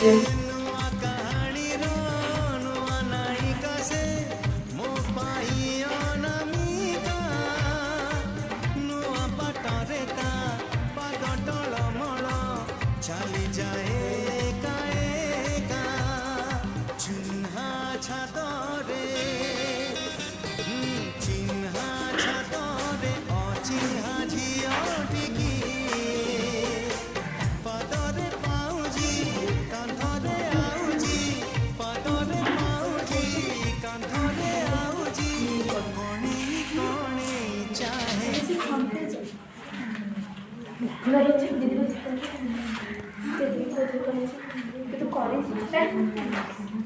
जे चली जाए चिन्हा छातरे चिन्हा छातरे अचिन्हा झियोटिकी पदरे पाउजी कांधरे आउजी पदरे पाउजी कांधरे आउजी कणे कणे चाहे तो कॉलेज